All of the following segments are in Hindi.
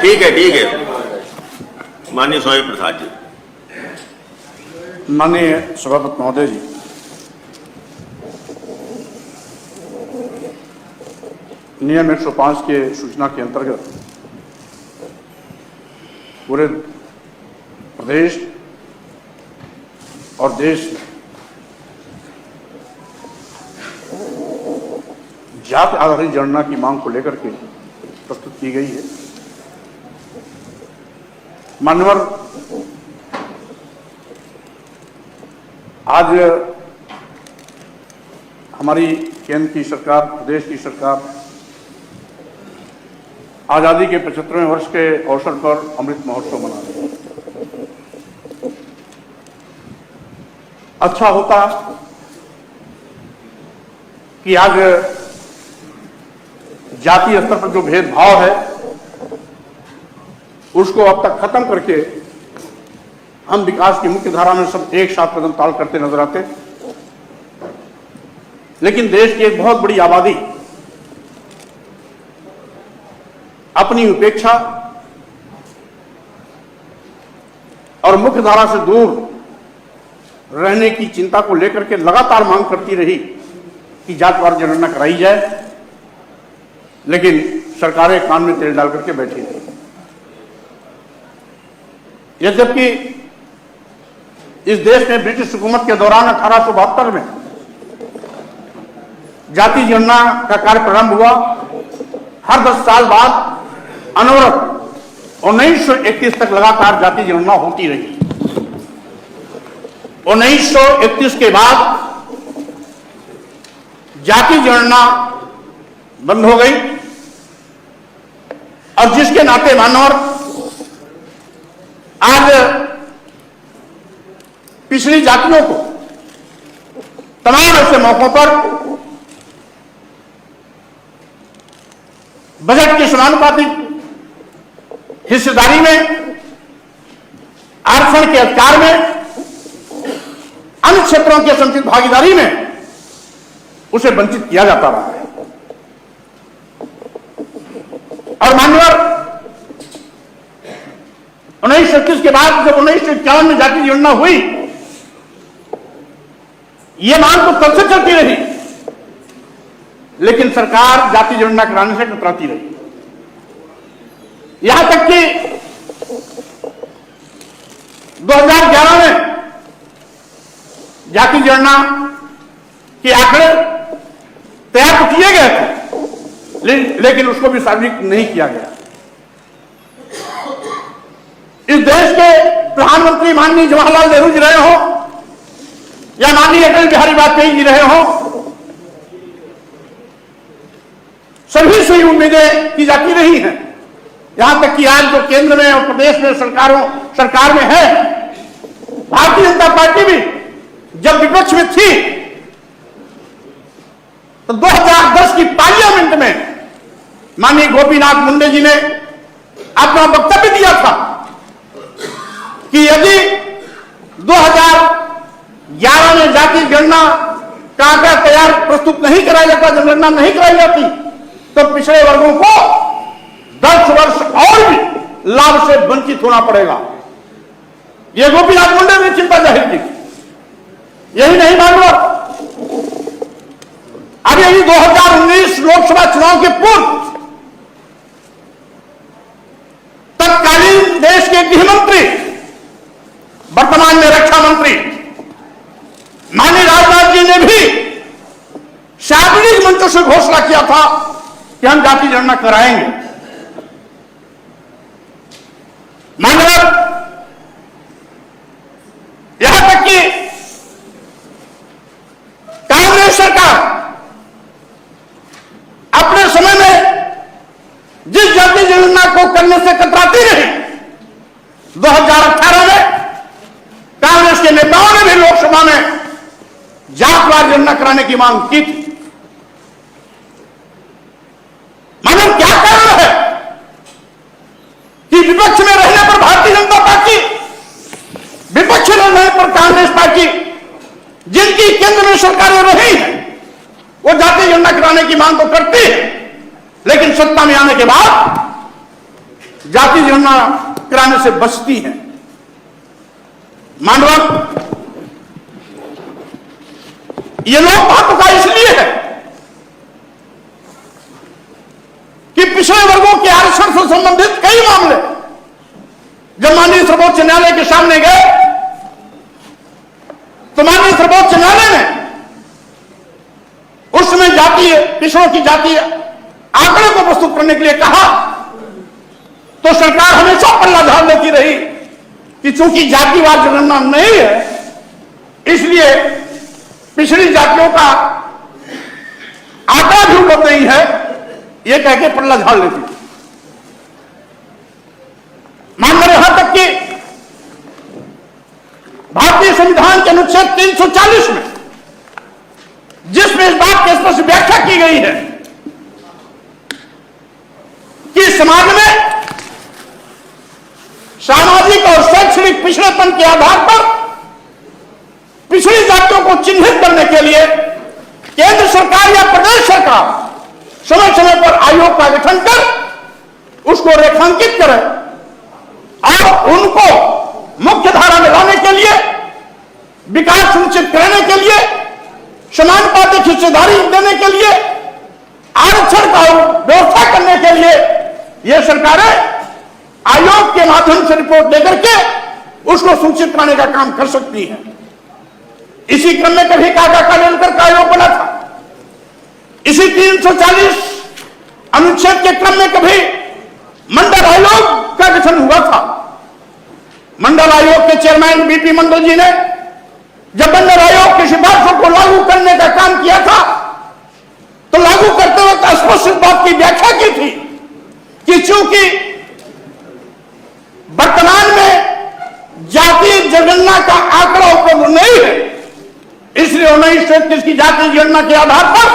ठीक है ठीक है। माननीय स्वामी प्रसाद जी। माननीय सभापति महोदय जी, नियम 105 के सूचना के अंतर्गत पूरे प्रदेश और देश में जाति आधारित जनगणना की मांग को लेकर के प्रस्तुत की गई है। मान्यवर, आज हमारी केंद्र की सरकार, प्रदेश की सरकार आजादी के 75वें वर्ष के अवसर पर अमृत महोत्सव मना रही है। अच्छा होता कि आज जातीय स्तर पर जो भेदभाव है उसको अब तक खत्म करके हम विकास की मुख्य धारा में सब एक साथ कदम ताल करते नजर आते। लेकिन देश की एक बहुत बड़ी आबादी अपनी उपेक्षा और मुख्य धारा से दूर रहने की चिंता को लेकर के लगातार मांग करती रही कि जातिवार जनगणना कराई जाए, लेकिन सरकारें कान में तेल डाल करके बैठी रही। यद्यपि इस देश में ब्रिटिश हुकूमत के दौरान 1872 में जाति जनगणना का कार्य प्रारंभ हुआ, हर 10 साल बाद अनवरत 1931 तक लगातार जाति जनगणना होती रही। 1931 के बाद जाति जनगणना बंद हो गई और जिसके नाते मानवर आज पिछड़ी जातियों को तमाम ऐसे मौकों पर बजट की समानुपातिक हिस्सेदारी में, आरक्षण के अधिकार में, अन्य क्षेत्रों की समुचित भागीदारी में उसे वंचित किया जाता रहा है। और मान्यवर 1931 के बाद जब 1951 में जाति जनगणना हुई, यह मांग तो तब से चलती रही, लेकिन सरकार जाति जनगणना कराने से कतराती रही। यहां तक कि 2011 में जाति जनगणना के आंकड़े तैयार तो किए गए थे, लेकिन उसको भी सार्वजनिक नहीं किया गया। इस देश के प्रधानमंत्री माननीय जवाहरलाल नेहरू जी रहे हो या माननीय अटल बिहारी वाजपेयी जी रहे हो, सभी से उम्मीदें की जाती रही हैं। यहां तक कि आज जो केंद्र में और प्रदेश में सरकार में है, भारतीय जनता पार्टी भी जब विपक्ष में थी तो 2010 की पार्लियामेंट में माननीय गोपीनाथ मुंडे जी ने अपना वक्तव्य दिया था कि यदि 2011 में जाति गणना का आंकड़ा तैयार प्रस्तुत नहीं कराया जाता, जनगणना नहीं कराई जाती, तो पिछड़े वर्गों को 10 वर्ष और भी लाभ से वंचित होना पड़ेगा। यह गोपीनाथ मुंडे ने चिंता जाहिर की। यही नहीं मालूम, अब यही 2019 लोकसभा चुनाव के पूर्व तत्कालीन देश के गृह मंत्री, वर्तमान में रक्षा मंत्री माननीय राजनाथ जी ने भी सार्वजनिक मंचों से घोषणा किया था कि हम जाति जनगणना कराएंगे। मानव, यहां तक कि कांग्रेस सरकार अपने समय में जिस जाति जनगणना को करने से कतराती रही, 2018 में कांग्रेस के नेताओं ने भी लोकसभा में जातवार जनगणना कराने की मांग की थी। मानव, क्या कारण है कि विपक्ष में रहने पर भारतीय जनता पार्टी, विपक्ष में रहने पर कांग्रेस पार्टी, जिनकी केंद्र में सरकारें रही हैं, वो जाति जनगणना कराने की मांग तो करती है, लेकिन सत्ता में आने के बाद जाति जनगणना कराने से बचती हैं। मानव, ये लोक महत्व इसलिए है कि पिछड़े वर्गों के आरक्षण से संबंधित कई मामले जब माननीय सर्वोच्च न्यायालय के सामने गए तो माननीय सर्वोच्च न्यायालय ने उस समय जातीय पिछड़ों की जातीय आंकड़े को प्रस्तुत करने के लिए कहा, तो सरकार हमेशा पल्ला झाड़ लेती रही कि चूंकि जातिवाद जनगणना नहीं है इसलिए पिछड़ी जातियों का आंकड़ा भी उपलब्ध नहीं है, यह कह के पल्ला झाड़ लेती। मानकर यहां तक कि भारतीय संविधान के अनुच्छेद 340 में जिसमें इस बात की स्पष्ट व्याख्या की गई है कि समाज में सामाजिक और शैक्षणिक पिछड़ेपन के आधार पर पिछड़ी जातियों को चिन्हित करने के लिए केंद्र सरकार या प्रदेश सरकार समय समय पर आयोग का गठन कर उसको रेखांकित करे और उनको मुख्य धारा में लाने के लिए, विकास सुनिश्चित करने के लिए, समानुपातिक हिस्सेदारी देने के लिए, आरक्षण का व्यवस्था करने के लिए ये सरकारें आयोग के माध्यम से रिपोर्ट लेकर के उसको सूचित कराने का काम कर सकती है। इसी क्रम में कभी काका कालेलकर का आयोग बना था। इसी 340 अनुच्छेद के क्रम में कभी मंडल आयोग का गठन हुआ था। मंडल आयोग के चेयरमैन बीपी मंडल जी ने जब मंडल आयोग की सिफारिशों को लागू करने का काम किया था तो लागू करते वक्त स्पष्ट इस बात की व्याख्या की थी कि चूंकि वर्तमान में जातीय जनगणना का आंकड़ा उपलब्ध नहीं है इसलिए 1933 की जातीय जनगणना के आधार पर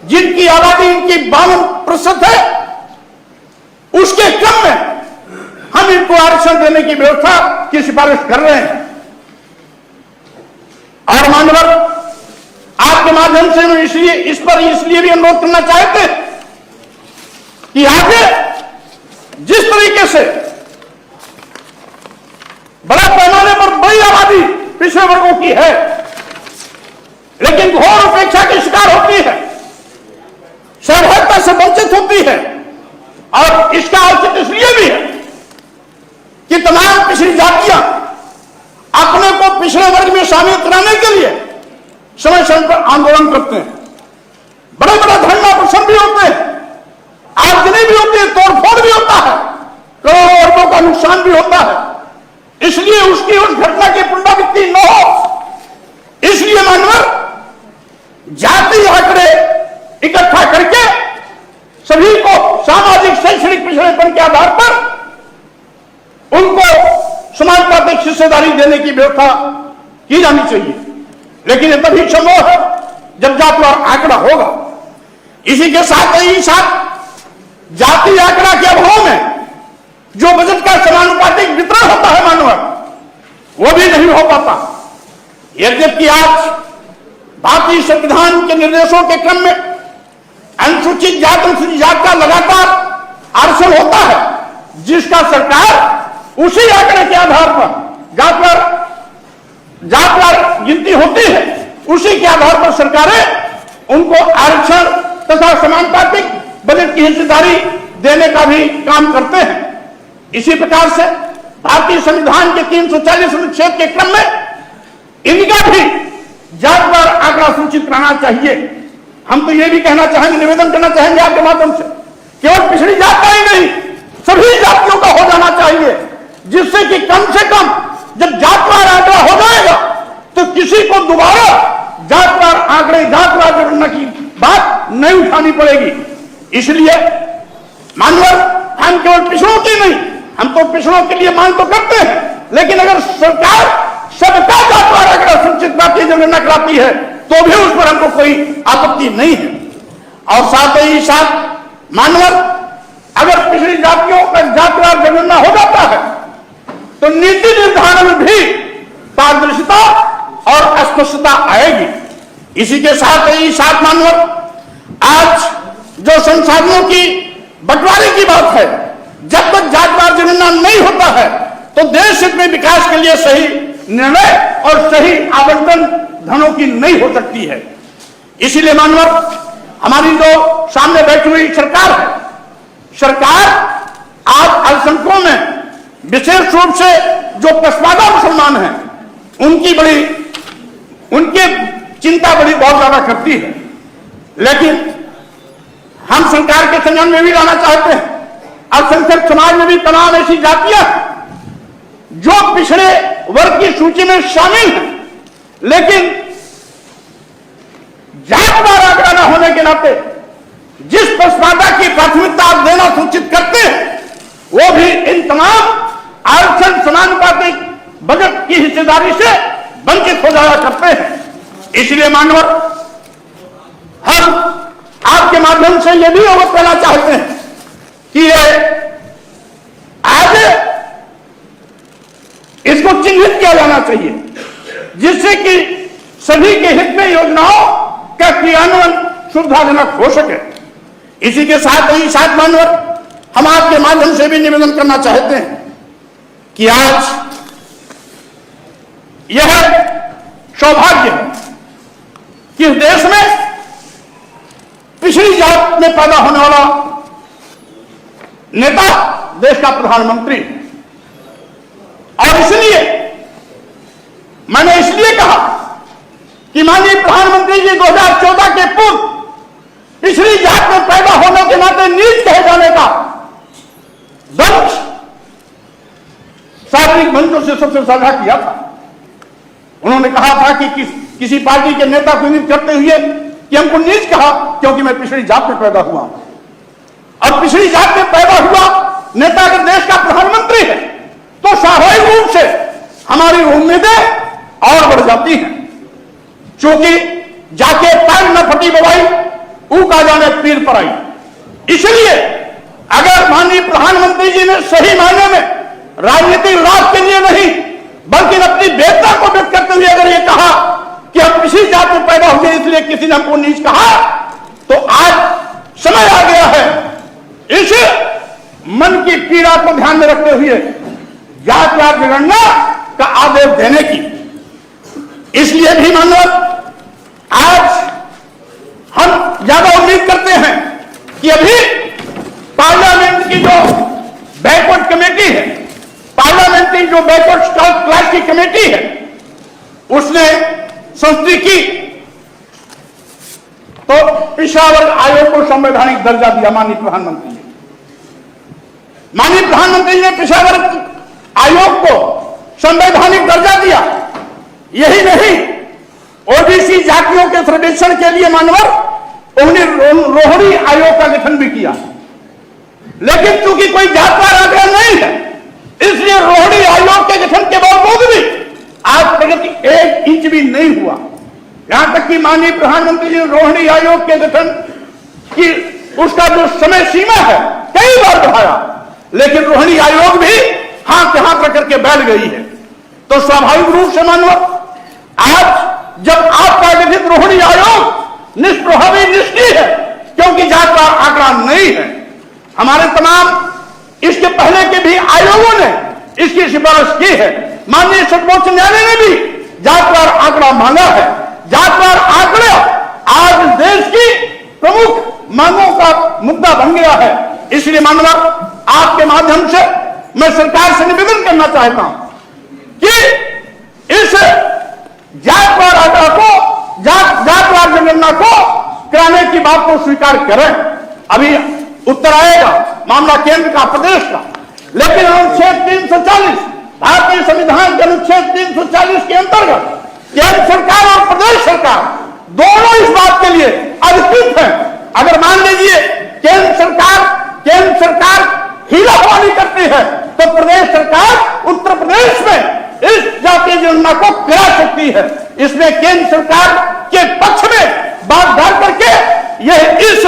जिनकी आबादी इनकी 52% है उसके क्रम में हम इनको आरक्षण देने की व्यवस्था की सिफारिश कर रहे हैं। और मान्यवर, आपके माध्यम से हम इसलिए भी अनुरोध करना चाहते हैं कि आगे जिस तरीके से बड़ा पैमाने पर बड़ी आबादी पिछड़े वर्गों की है लेकिन घोर उपेक्षा की शिकार होती है, सहभागिता से वंचित होती है और इसका औचित्य इसलिए भी है कि तमाम पिछड़ी जातियां अपने को पिछड़े वर्ग में शामिल कराने के लिए समय समय पर आंदोलन करते हैं, बड़े बड़े धरना प्रदर्शन भी होते हैं, आगजनी भी होती है, तोड़फोड़ भी होता है, करोड़ों अरबों का नुकसान भी होता है। इसलिए उसकी उस घटना की पुनरावृत्ति न हो इसलिए मानवर जातीय आंकड़े इकट्ठा करके सभी को सामाजिक शैक्षणिक पिछड़ेपन के आधार पर उनको समानुपातिक हिस्सेदारी देने की व्यवस्था की जानी चाहिए। लेकिन यह तभी संभव है जब जातिवार आंकड़ा होगा। इसी के साथ ही साथ जातीय आंकड़ा के अभाव में जो बजट का समानुपातिक वितरण होता है मानव वो भी नहीं हो पाता। यद्यपि आज भारतीय संविधान के निर्देशों के क्रम में अनुसूचित जात का लगातार आरक्षण होता है जिसका सरकार उसी आंकड़े के आधार पर जातवार गिनती होती है उसी के आधार पर सरकारें उनको आरक्षण तथा समानुपातिक बजट की हिस्सेदारी देने का भी काम करते हैं। इसी प्रकार से भारतीय संविधान के 340 अनुच्छेद के क्रम में इनका भी जातवार आंकड़ा सूचित कराना चाहिए। हम तो ये भी कहना चाहेंगे, निवेदन करना चाहेंगे आपके माध्यम से, केवल पिछड़ी जात का ही नहीं सभी जातियों का हो जाना चाहिए, जिससे कि कम से कम जब जातवार आंकड़ा हो जाएगा तो किसी को दोबारा जातवार जनगणना की बात नहीं उठानी पड़ेगी। इसलिए मानवर हम केवल पिछड़ों की नहीं, हम तो पिछड़ों के लिए मांग तो करते हैं, लेकिन अगर सरकार सबका जातवार आंकड़ा सूचित भारतीय जनगणना कराती है तो भी उस पर हमको कोई आपत्ति नहीं है। और साथ ही साथ मानवर अगर पिछड़ी जातियों का जातवार जनगणना हो जाता है तो नीति निर्धारण में भी पारदर्शिता और स्पष्टता आएगी। इसी के साथ ही साथ मानवर आज जो संसाधनों की बंटवारे की बात है, जब तक जातवार जनगणना नहीं होता है तो देश हित में विकास के लिए सही निर्णय और सही आवंटन धनों की नहीं हो सकती है। इसीलिए मानवर हमारी जो सामने बैठी हुई सरकार है, सरकार आज अल्पसंख्यकों में विशेष रूप से जो पसमानदा मुसलमान हैं उनकी चिंता बहुत ज्यादा करती है। लेकिन हम सरकार के संज्ञान में भी लाना चाहते हैं, अल्पसंख्यक समाज में भी तमाम ऐसी जातियां जो पिछड़े वर्ग की सूची में शामिल हैं, लेकिन जातवार आंकड़ा न होने के नाते जिस पसमानदा की प्राथमिकता आप देना सूचित करते हैं वो भी इन तमाम आरक्षण समानुपातिक बजट की हिस्सेदारी से वंचित हो जाया करते हैं। इसलिए मानवर हम आपके माध्यम से यह भी अवगत करना चाहते हैं कि ये आज इसको चिन्हित किया जाना चाहिए जिससे कि सभी के हित में योजनाओं का क्रियान्वयन सुविधाजनक हो सके। इसी के साथ ही साथ मानवर हम आपके माध्यम से भी निवेदन करना चाहते हैं कि आज यह सौभाग्य है कि इस देश में पिछड़ी जात में पैदा होने वाला नेता देश का प्रधानमंत्री, और इसलिए मैंने इसलिए कहा कि माननीय प्रधानमंत्री जी 2014 के पूर्व पिछड़ी जात में पैदा होने के नाते नीच कहे जाने का दंश सार्वजनिक मंचों से सबसे साझा किया था। उन्होंने कहा था कि किसी पार्टी के नेता को नीच करते हुए कि हमको नीच कहा क्योंकि मैं पिछड़ी जात में पैदा हुआ। अब पिछड़ी जात में पैदा हुआ नेता अगर देश का प्रधानमंत्री है तो स्वाभाविक रूप से हमारी उम्मीदें और बढ़ जाती हैं, क्योंकि जाके पैर न फटी बवाई ऊ का जाने पीर पर आई। इसलिए अगर माननीय प्रधानमंत्री जी ने सही मायने में राजनीतिक लाभ के लिए नहीं बल्कि अपनी बेहतर को व्यक्त करते हुए अगर ये कहा कि हम किसी जात में पैदा हुए इसलिए किसी ने हमको नीच कहा, तो आज समय आ गया है इस मन की पीड़ा को ध्यान में रखते हुए जातिवार जनगणना का आदेश देने की। इसलिए भी मानव आज हम ज्यादा उम्मीद करते हैं कि अभी पार्लियामेंट की जो बैकवर्ड कमेटी है, पार्लियामेंट्री जो बैकवर्ड क्लास की कमेटी है, उसने संस्तुति की तो पिछड़ा वर्ग आयोग को संवैधानिक दर्जा दिया माननीय प्रधानमंत्री ने। माननीय प्रधानमंत्री ने पिछड़ा वर्ग आयोग को संवैधानिक दर्जा दिया। यही नहीं, ओबीसी जातियों के सर्वेक्षण के लिए मानवर उन्होंने रोहिणी आयोग का गठन भी किया, लेकिन चूंकि कोई जातवार आंकड़ा नहीं है इसलिए रोहिणी आयोग के गठन के बावजूद भी आज प्रगति 1 इंच भी नहीं हुआ। यहां तक कि माननीय प्रधानमंत्री जी ने रोहिणी आयोग के गठन की उसका जो समय सीमा है कई बार बढ़ाया, लेकिन रोहिणी आयोग भी हाथ हाथ रख करके बैठ गई है। तो स्वाभाविक रूप से मानव आज जब आपका गठित रोहिणी आयोग निष्प्रभावी निष्क्रिय है क्योंकि जात का आंकड़ा नहीं है। हमारे तमाम इसके पहले के भी आयोगों ने इसकी सिफारिश की है। माननीय सर्वोच्च न्यायालय ने भी जातवार आंकड़ा मांगा है। जातवार आंकड़ा आज देश की प्रमुख मांगों का मुद्दा बन गया है। इसलिए मानव आपके माध्यम से मैं सरकार से निवेदन करना चाहता हूं कि इस जातवार आंकड़ा को जातवार जनगणना को कराने की बात को स्वीकार करें। अभी उत्तर आएगा मामला केंद्र का, प्रदेश का, लेकिन अनुच्छेद 340 भारतीय संविधान के अनुच्छेद 340 के अंतर्गत केंद्र सरकार और प्रदेश सरकार दोनों इस बात के लिए अधिकृत हैं। अगर मान लीजिए केंद्र सरकार हीराफानी करती है तो प्रदेश सरकार उत्तर प्रदेश में इस जातीय जनगणना को करा सकती है। इसमें केंद्र सरकार के पक्ष में बात डाल करके यह इस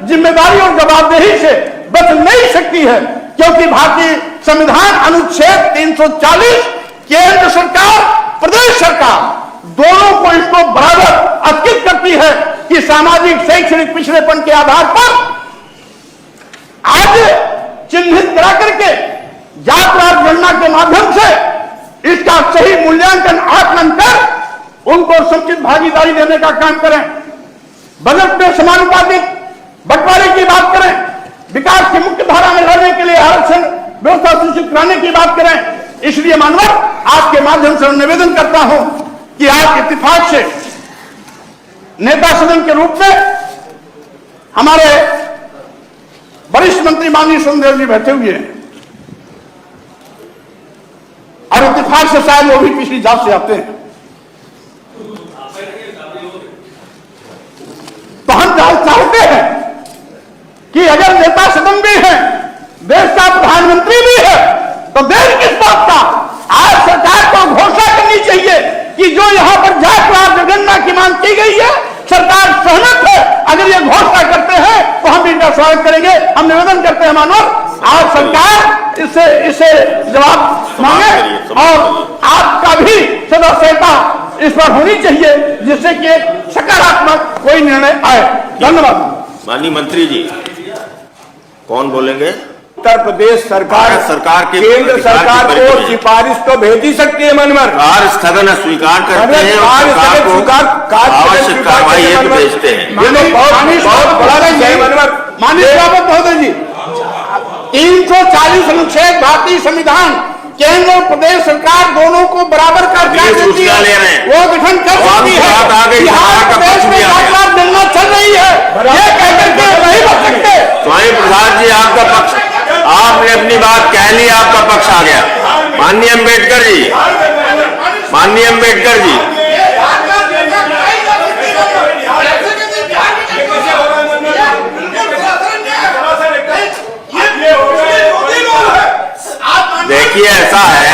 जिम्मेदारी और जवाबदेही से बच नहीं सकती है, क्योंकि भारतीय संविधान अनुच्छेद 340 केंद्र सरकार प्रदेश सरकार दोनों को इसको बराबर अधिकृत करती है कि सामाजिक शैक्षणिक पिछड़ेपन के आधार पर आज चिन्हित करा करके जातवार गणना के माध्यम से इसका सही मूल्यांकन आकलन कर उनको समुचित भागीदारी देने का काम करें। बजट में समानुपातिक बंटवारे की बात करें, विकास की मुख्य धारा में रहने के लिए आरक्षण व्यवस्था सुनिश्चित कराने की बात करें। इसलिए मानवर आपके माध्यम से निवेदन करता हूं कि आप इत्तेफाक से नेता सदन के रूप में हमारे वरिष्ठ मंत्री माननीय सोमदेव जी बैठे हुए हैं और इत्तेफाक से शायद वो भी पिछली जांच से आते हैं, तो हम चाहते हैं कि अगर नेता सदन भी है, देश का प्रधानमंत्री भी है, तो देर किस बात का। आज सरकार को घोषणा करनी चाहिए कि जो यहां पर जातवार जनगणना की मांग की गई है, सरकार सहमत है। अगर ये घोषणा करते हैं तो हम भी इनका स्वागत करेंगे। हम निवेदन करते हैं मानव, आज सरकार इसे जवाब मांगे और आपका भी सदस्यता इस पर होनी चाहिए, जिससे कि एक सकारात्मक कोई निर्णय आए। धन्यवाद। माननीय मंत्री जी, कौन बोलेंगे? उत्तर प्रदेश सरकार के केंद्र सरकार को सिफारिश तो भेज ही सकती है मनवर। कार्य स्थगन स्वीकार करते हैं और सरकार को आवश्यक कार्रवाई हेतु भेजते हैं। बहुत बड़ा मनवर। माननीय सभापति महोदय जी, 340 अनुच्छेद भारतीय संविधान केंद्र और प्रदेश सरकार दोनों को बराबर का अधिकार देती है, वो गठन कर सकती है। बिहार प्रदेश में जातवार गणना चल रही है, ये कहकर के नहीं बच सकते। स्वामी प्रसाद जी, आपका पक्ष, आपने अपनी बात कह ली, आपका पक्ष आ गया। माननीय अम्बेडकर जी, माननीय अम्बेडकर जी, देखिए ऐसा है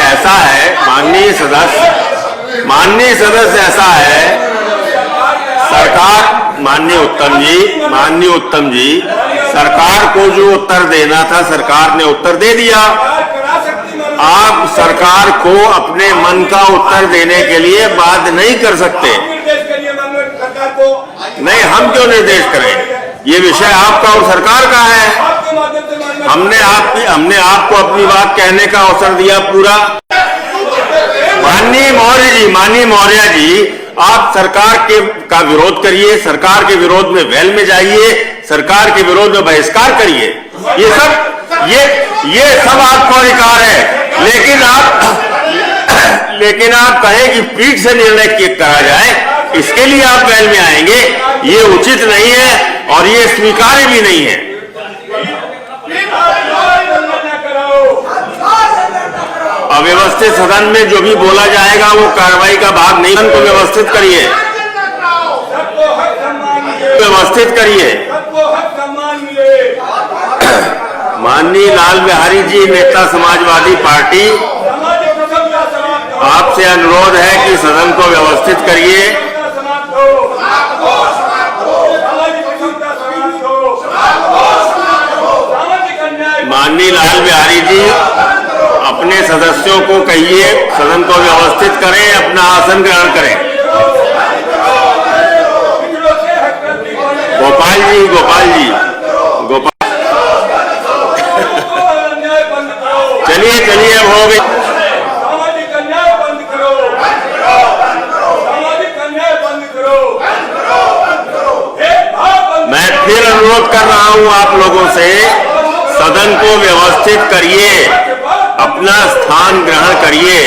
माननीय सदस्य ऐसा है, सरकार, माननीय उत्तम जी, सरकार को जो उत्तर देना था सरकार ने उत्तर दे दिया। आप सरकार को अपने मन का उत्तर देने के लिए बाध्य नहीं कर सकते। नहीं, हम क्यों निर्देश करें? ये विषय आपका और सरकार का है। हमने आपको अपनी बात कहने का अवसर दिया पूरा। माननीय मौर्य जी, आप सरकार का विरोध करिए, सरकार के विरोध में वेल में जाइए, सरकार के विरोध में बहिष्कार करिए, ये सब आपको अधिकार है। लेकिन आप कहें कि पीठ से निर्णय करा जाए, इसके लिए आप वेल में आएंगे, ये उचित नहीं है और ये स्वीकार्य भी नहीं है। अव्यवस्थित सदन में जो भी बोला जाएगा वो कार्रवाई का भाग नहीं। सदन को व्यवस्थित करिए, माननीय लाल बिहारी जी, नेता समाजवादी पार्टी, आपसे अनुरोध है कि सदन को व्यवस्थित करिए। माननीय लाल बिहारी जी, अपने सदस्यों को कहिए सदन को व्यवस्थित करें, अपना आसन ग्रहण करें। गोपाल जी, चलिए अब हो गई। मैं फिर अनुरोध कर रहा हूं आप लोगों से, सदन को व्यवस्थित करिए, अपना स्थान ग्रहण करिए।